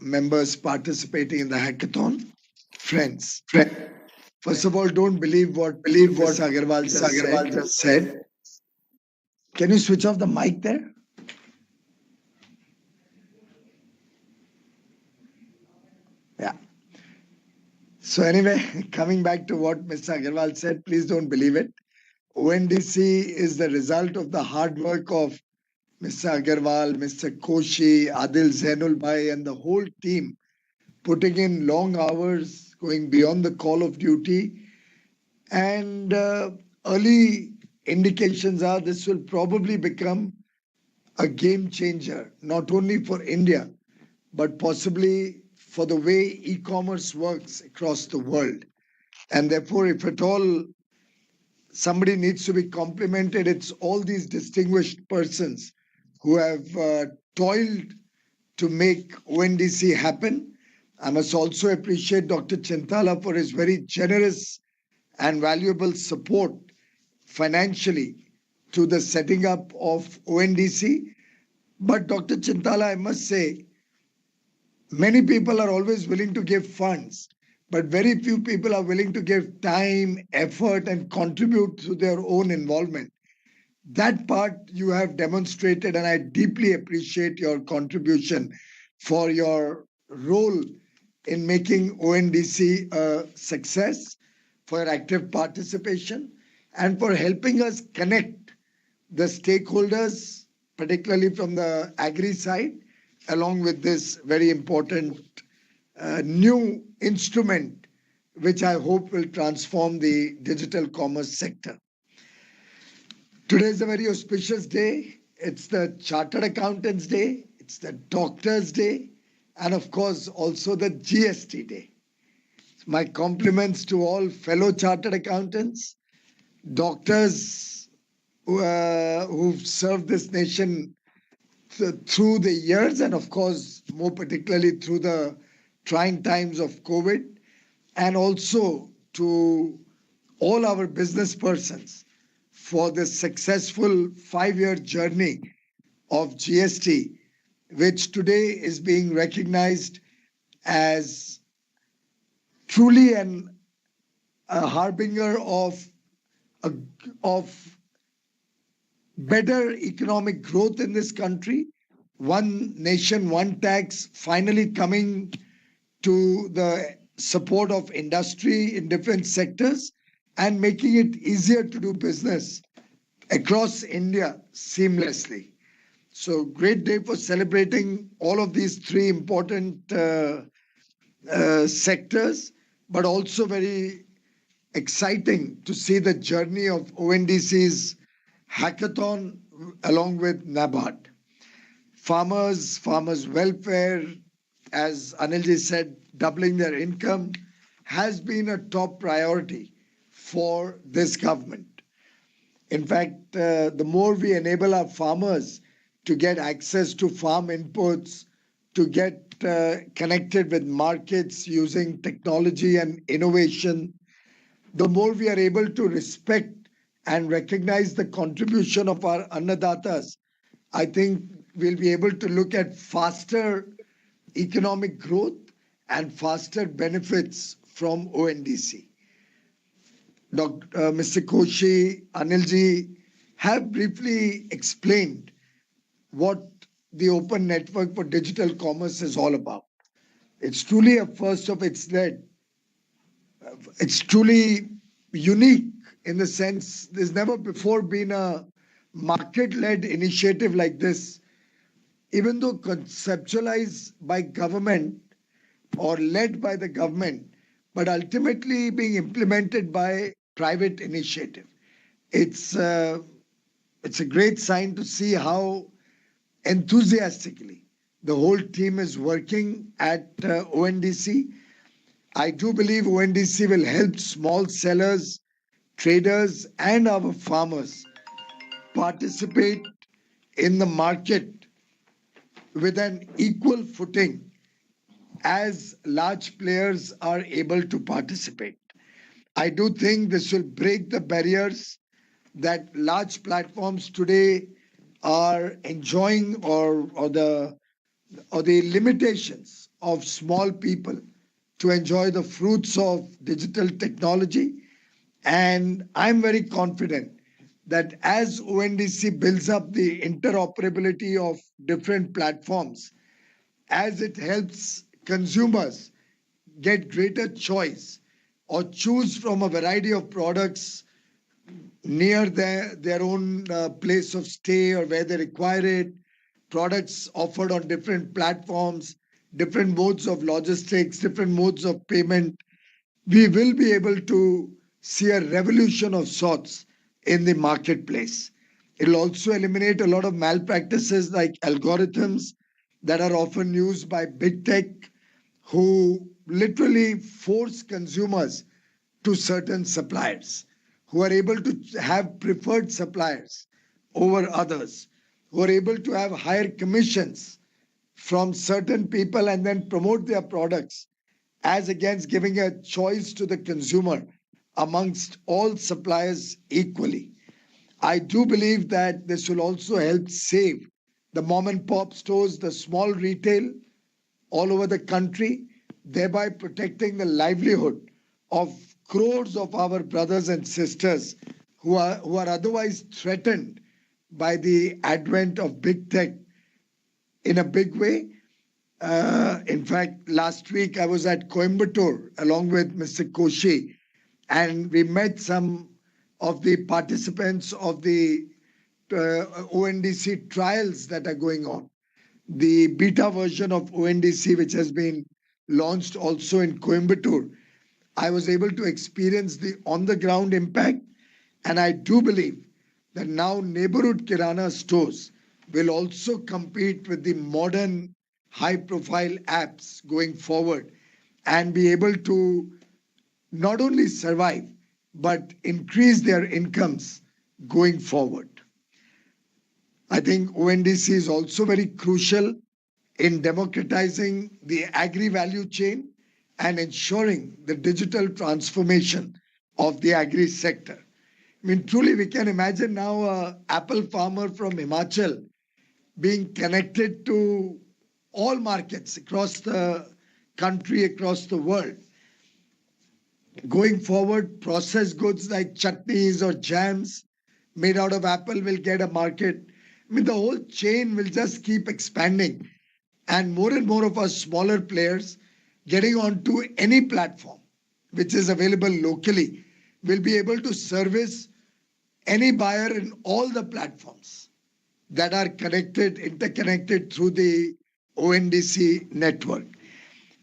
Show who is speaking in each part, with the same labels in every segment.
Speaker 1: members participating in the hackathon. Friends, first of all, don't believe what Ms. Agarwal just said. Can you switch off the mic there? Yeah. So anyway, coming back to what Mr. Agarwal said, please don't believe it. ONDC is the result of the hard work of Mr. Agarwal, Mr. Koshi, Adil Zainul Bhai, and the whole team, putting in long hours, going beyond the call of duty. And early indications are this will probably become a game changer, not only for India, but possibly for the way e-commerce works across the world. And therefore, if at all somebody needs to be complimented, it's all these distinguished persons who have toiled to make ONDC happen. I must also appreciate Dr. Chintala for his very generous and valuable support financially to the setting up of ONDC. But Dr. Chintala, I must say, many people are always willing to give funds, but very few people are willing to give time, effort, and contribute to their own involvement. That part you have demonstrated, and I deeply appreciate your contribution for your role in making ONDC a success, for your active participation, and for helping us connect the stakeholders, particularly from the agri side, along with this very important new instrument, which I hope will transform the digital commerce sector. Today is a very auspicious day. It's the Chartered Accountants Day, it's the Doctors Day, and of course also the GST Day. My compliments to all fellow Chartered Accountants, doctors who've served this nation through the years, and of course, more particularly through the trying times of COVID, and also to all our business persons for this successful 5-year journey of GST, which today is being recognized as truly a harbinger of better economic growth in this country. One nation, one tax finally coming to the support of industry in different sectors and making it easier to do business across India seamlessly. So great day for celebrating all of these three important sectors, but also very exciting to see the journey of ONDC's hackathon along with NABARD. Farmers welfare, as Anilji said, doubling their income has been a top priority for this government. In fact, the more we enable our farmers to get access to farm inputs, to get connected with markets using technology and innovation, the more we are able to respect and recognize the contribution of our Annadatas. I think we'll be able to look at faster economic growth and faster benefits from ONDC. Mr. Koshi, Anilji have briefly explained what the Open Network for Digital Commerce is all about. It's truly a first of its kind. It's truly unique in the sense there's never before been a market-led initiative like this, even though conceptualized by government or led by the government, but ultimately being implemented by private initiative. It's a great sign to see how enthusiastically the whole team is working at ONDC. I do believe ONDC will help small sellers, traders, and our farmers participate in the market with an equal footing as large players are able to participate. I do think this will break the barriers that large platforms today are enjoying or the limitations of small people to enjoy the fruits of digital technology. And I'm very confident that as ONDC builds up the interoperability of different platforms, as it helps consumers get greater choice or choose from a variety of products near their own place of stay or where they require it, products offered on different platforms, different modes of logistics, different modes of payment, we will be able to see a revolution of sorts in the marketplace. It'll also eliminate a lot of malpractices like algorithms that are often used by big tech who literally force consumers to certain suppliers, who are able to have preferred suppliers over others, who are able to have higher commissions from certain people and then promote their products as against giving a choice to the consumer amongst all suppliers equally. I do believe that this will also help save the mom and pop stores, the small retail all over the country, thereby protecting the livelihood of crores of our brothers and sisters who are otherwise threatened by the advent of big tech in a big way. In fact, last week I was at Coimbatore along with Mr. Koshi, and we met some of the participants of the ONDC trials that are going on. The beta version of ONDC, which has been launched also in Coimbatore, I was able to experience the on-the-ground impact, and I do believe that now neighborhood Kirana stores will also compete with the modern high-profile apps going forward and be able to not only survive, but increase their incomes going forward. I think ONDC is also very crucial in democratizing the agri-value chain and ensuring the digital transformation of the agri sector. I mean, truly, we can imagine now an apple farmer from Himachal being connected to all markets across the country, across the world. Going forward, processed goods like chutneys or jams made out of apple will get a market. I mean, the whole chain will just keep expanding, and more of our smaller players getting onto any platform which is available locally will be able to service any buyer in all the platforms that are interconnected through the ONDC network.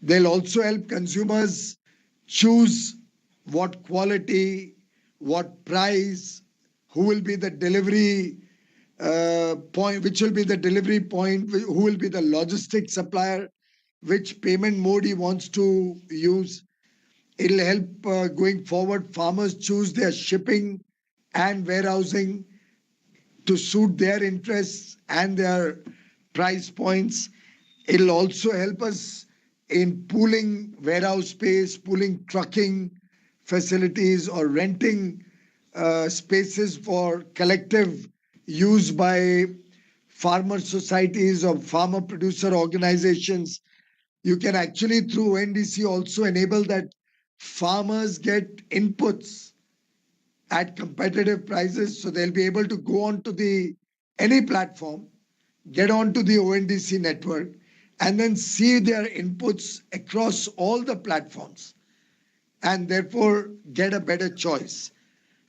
Speaker 1: They'll also help consumers choose what quality, what price, who will be the delivery point, which will be the delivery point, who will be the logistics supplier, which payment mode he wants to use. It'll help going forward farmers choose their shipping and warehousing to suit their interests and their price points. It'll also help us in pooling warehouse space, pooling trucking facilities, or renting spaces for collective use by farmer societies or farmer producer organizations. You can actually, through ONDC, also enable that farmers get inputs at competitive prices. So they'll be able to go on to any platform, get onto the ONDC network, and then see their inputs across all the platforms and therefore get a better choice.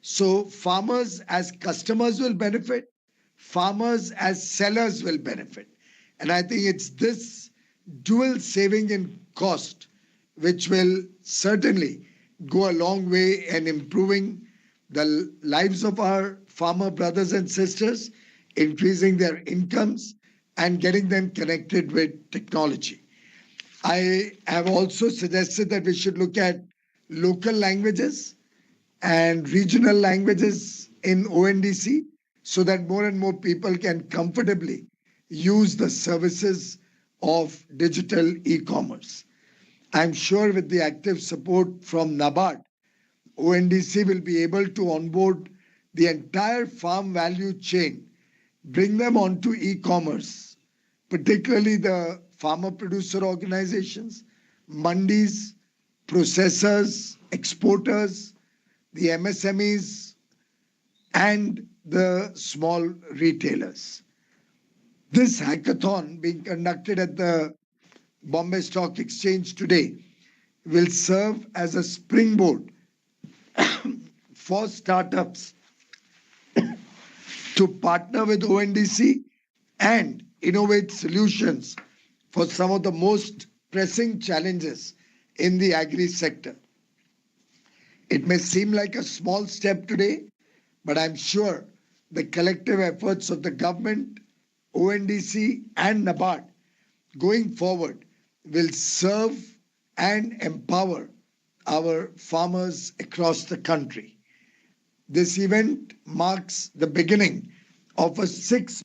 Speaker 1: So farmers as customers will benefit, farmers as sellers will benefit. And I think it's this dual saving in cost which will certainly go a long way in improving the lives of our farmer brothers and sisters, increasing their incomes, and getting them connected with technology. I have also suggested that we should look at local languages and regional languages in ONDC so that more and more people can comfortably use the services of digital e-commerce. I'm sure with the active support from NABARD, ONDC will be able to onboard the entire farm value chain, bring them onto e-commerce, particularly the farmer producer organizations, mandis, processors, exporters, the MSMEs, and the small retailers. This hackathon being conducted at the Bombay Stock Exchange today will serve as a springboard for startups to partner with ONDC and innovate solutions for some of the most pressing challenges in the agri sector. It may seem like a small step today, but I'm sure the collective efforts of the government, ONDC, and NABARD going forward will serve and empower our farmers across the country. This event marks the beginning of a 6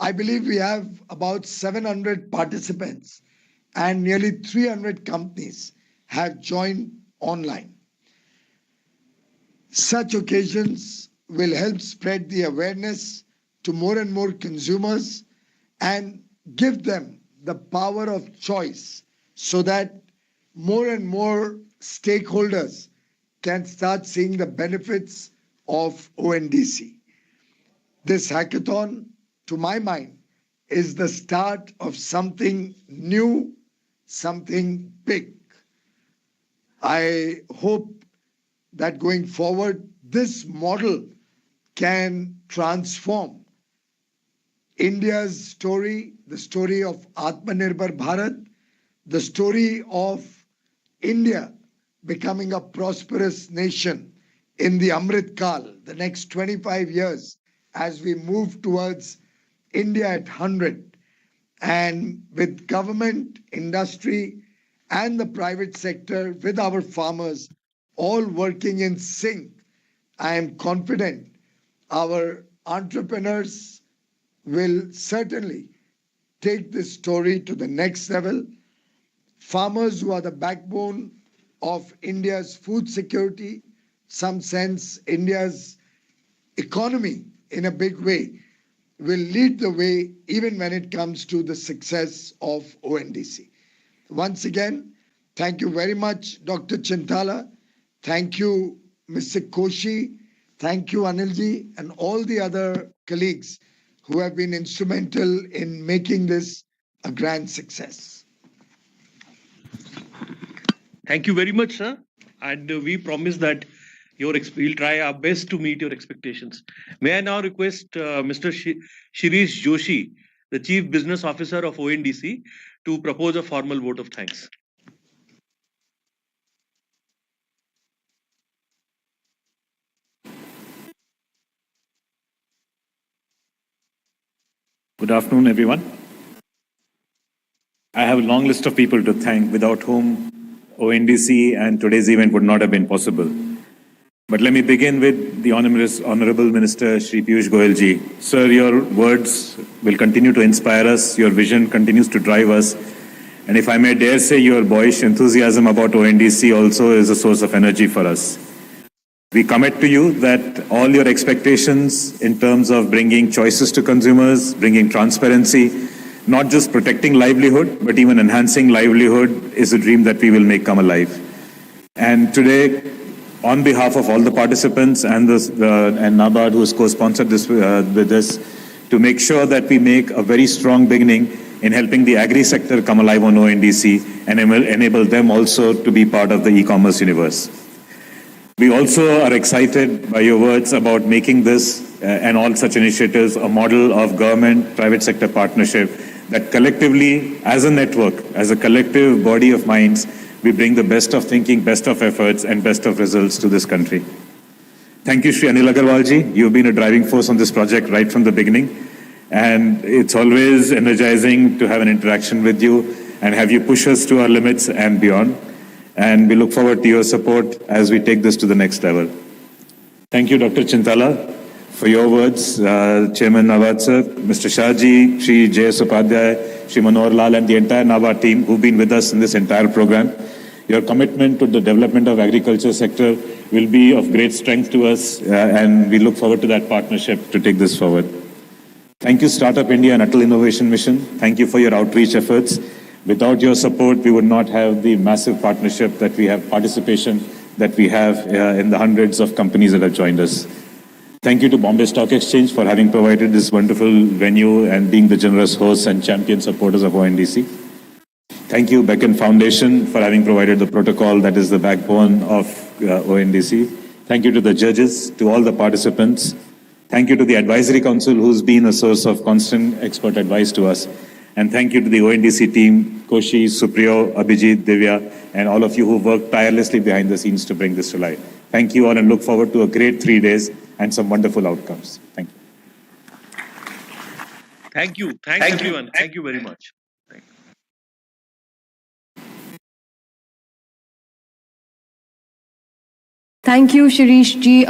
Speaker 1: I believe we have about 700 participants and nearly 300 companies have joined online. Such occasions will help spread the awareness to more and more consumers and give them the power of choice so that more and more stakeholders can start seeing the benefits of ONDC. This hackathon, to my mind, is the start of something new, something big. I hope that going forward, this model can transform India's story, the story of Atmanirbhar Bharat, the story of India becoming a prosperous nation in the Amrit Kal, the next 25 years, as we move towards India at 100, and with government, industry, and the private sector, with our farmers, all working in sync, I am confident our entrepreneurs will certainly take this story to the next level. Farmers, who are the backbone of India's food security, some sense India's economy in a big way, will lead the way even when it comes to the success of ONDC. Once again, thank you very much, Dr. Chintala. Thank you, Mr. Koshi. Thank you, Anilji, and all the other colleagues who have been instrumental in making this a grand success.
Speaker 2: Thank you very much, sir. And we promise that we'll try our best to meet your expectations. May I now request Mr. Shirish Joshi, the Chief Business Officer of ONDC, to propose a formal vote of thanks.
Speaker 3: Good afternoon, everyone. I have a long list of people to thank, without whom ONDC and today's event would not have been possible. But let me begin with the Honorable Minister, Shri Piyush Goyal ji. Sir, your words will continue to inspire us. Your vision continues to drive us. And if I may dare say, your boyish enthusiasm about ONDC also is a source of energy for us. We commit to you that all your expectations in terms of bringing choices to consumers, bringing transparency, not just protecting livelihood, but even enhancing livelihood is a dream that we will make come alive. And today, on behalf of all the participants and NABARD, who has co-sponsored this with us, to make sure that we make a very strong beginning in helping the agri sector come alive on ONDC and enable them also to be part of the e-commerce universe. We also are excited by your words about making this and all such initiatives a model of government-private sector partnership that collectively, as a network, as a collective body of minds, we bring the best of thinking, best of efforts, and best of results to this country. Thank you, Shri Anil Agarwal ji. You've been a driving force on this project right from the beginning. And it's always energizing to have an interaction with you and have you push us to our limits and beyond. And we look forward to your support as we take this to the next level. Thank you, Dr. Chintala, for your words, Chairman NABARD sir, Mr. Shahji, Shri J.S. Upadhyay, Shri Manohar Lal and the entire NABARD team who've been with us in this entire program. Your commitment to the development of agriculture sector will be of great strength to us and we look forward to that partnership to take this forward. Thank you Startup India and Atal Innovation Mission. Thank you for your outreach efforts. Without your support, we would not have the massive partnership that we have, participation that we have in the hundreds of companies that have joined us. Thank you to Bombay Stock Exchange for having provided this wonderful venue and being the generous hosts and champion supporters of ONDC. Thank you, Beacon Foundation, for having provided the protocol that is the backbone of ONDC. Thank you to the judges, to all the participants. Thank you to the Advisory Council, who's been a source of constant expert advice to us. And thank you to the ONDC team, Koshi, Supriyo, Abhijit, Divya, and all of you who worked tirelessly behind the scenes to bring this to light. Thank you all and look forward to a great 3 days and some wonderful outcomes. Thank you.
Speaker 2: Thank you. Thanks everyone. Thank you very much.
Speaker 4: Thank you, Shirish ji.